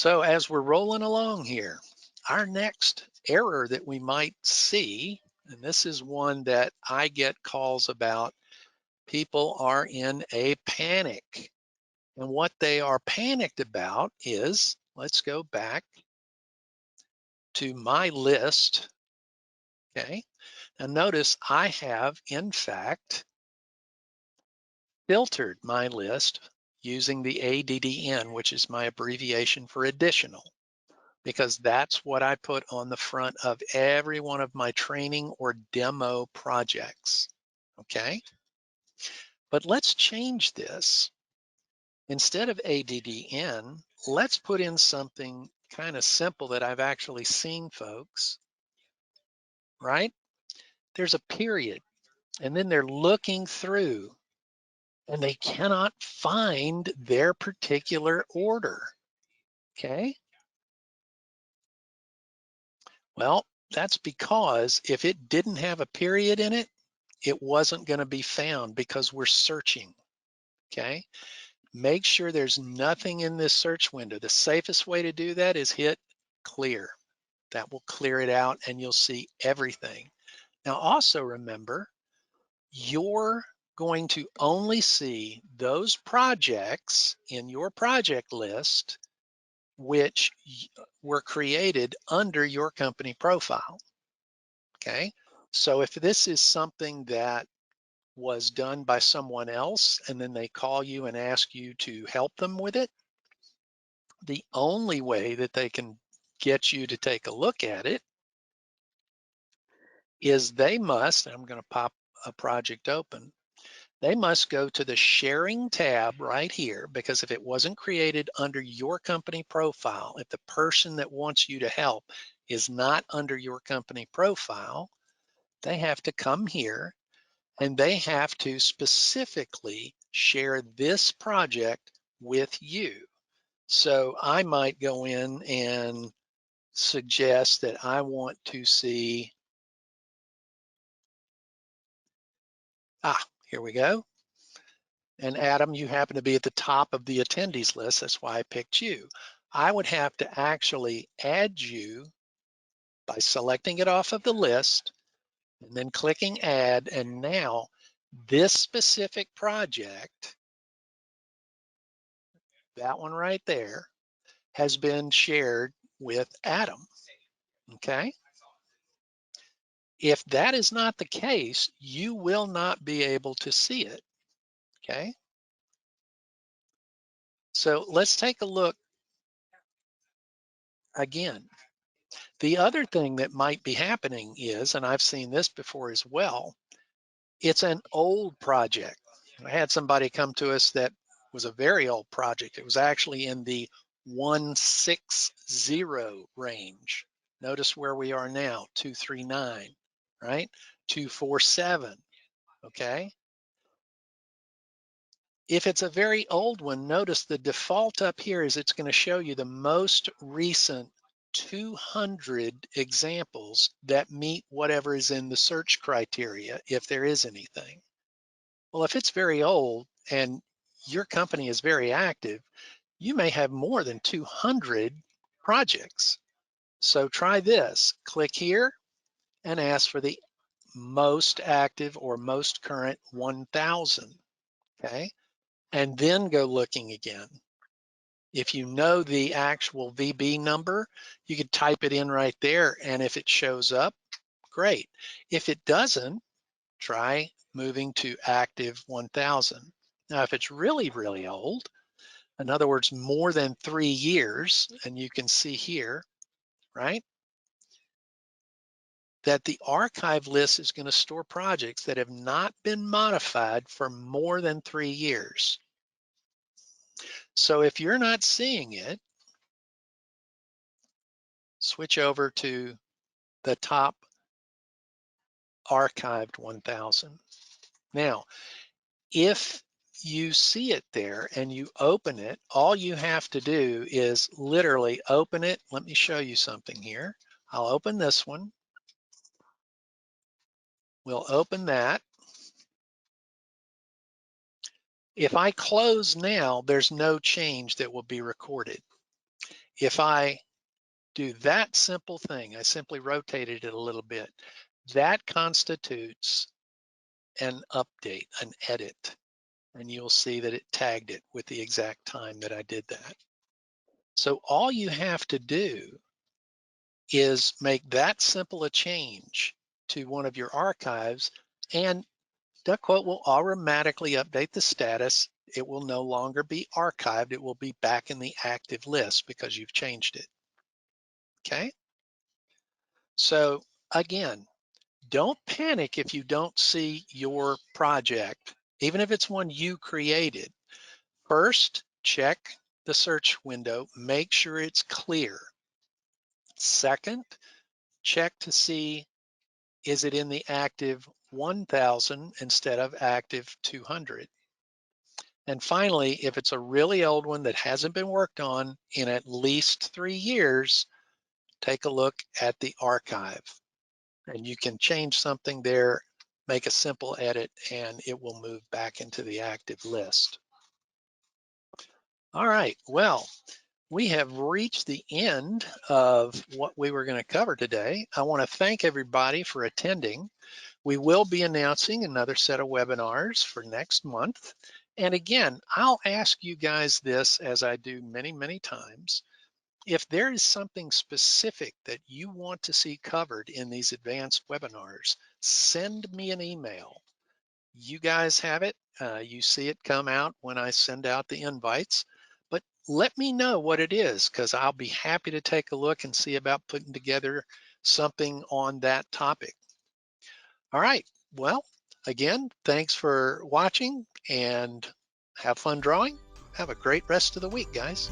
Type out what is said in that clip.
So as we're rolling along here, our next error that we might see, and this is one that I get calls about, people are in a panic. And what they are panicked about is, let's go back to my list, okay? And notice I have, in fact, filtered my list using the ADDN, which is my abbreviation for additional, because that's what I put on the front of every one of my training or demo projects, okay? But let's change this. Instead of ADDN, let's put in something kind of simple that I've actually seen, folks, right? There's a period, and then they're looking through, and they cannot find their particular order, okay? Well, that's because if it didn't have a period in it, it wasn't going to be found because we're searching, okay? Make sure there's nothing in this search window. The safest way to do that is hit clear. That will clear it out and you'll see everything. Now also remember, you're going to only see those projects in your project list which were created under your company profile, okay? So if this is something that was done by someone else and then they call you and ask you to help them with it, the only way that they can get you to take a look at it is they must, I'm going to pop a project open, they must go to the sharing tab right here, because if it wasn't created under your company profile, if the person that wants you to help is not under your company profile, they have to come here and they have to specifically share this project with you. So I might go in and suggest that I want to see, here we go. And Adam, you happen to be at the top of the attendees list. That's why I picked you. I would have to actually add you by selecting it off of the list and then clicking add. And now this specific project, that one right there, has been shared with Adam, okay? If that is not the case, you will not be able to see it, okay? So let's take a look again. The other thing that might be happening is, and I've seen this before as well, it's an old project. I had somebody come to us that was a very old project. It was actually in the 160 range. Notice where we are now, 239, right? 247, okay? If it's a very old one, notice the default up here is it's going to show you the most recent 200 examples that meet whatever is in the search criteria, if there is anything. Well, if it's very old and your company is very active, you may have more than 200 projects. So try this, click here and ask for the most active or most current 1,000, okay? And then go looking again. If you know the actual VB number, you could type it in right there, and if it shows up, great. If it doesn't, try moving to active 1000. Now, if it's really, really old, in other words, more than 3 years, and you can see here, right, that the archive list is going to store projects that have not been modified for more than 3 years. So if you're not seeing it, switch over to the top archived 1000. Now, if you see it there and you open it, all you have to do is literally open it. Let me show you something here. I'll open this one. We'll open that. If I close now, there's no change that will be recorded. If I do that simple thing, I simply rotated it a little bit, that constitutes an update, an edit. And you'll see that it tagged it with the exact time that I did that. So all you have to do is make that simple a change to one of your archives, and DuckQuote will automatically update the status. It will no longer be archived. It will be back in the active list because you've changed it. Okay. So again, don't panic if you don't see your project, even if it's one you created. First, check the search window, make sure it's clear. Second, check to see, is it in the active 1000 instead of active 200? And finally, if it's a really old one that hasn't been worked on in at least 3 years, take a look at the archive. And you can change something there, make a simple edit, and it will move back into the active list. All right, well, we have reached the end of what we were going to cover today. I want to thank everybody for attending. We will be announcing another set of webinars for next month. And again, I'll ask you guys this, as I do many, many times. If there is something specific that you want to see covered in these advanced webinars, send me an email. You guys have it. You see it come out when I send out the invites. But let me know what it is, because I'll be happy to take a look and see about putting together something on that topic. All right. Well, again, thanks for watching and have fun drawing. Have a great rest of the week, guys.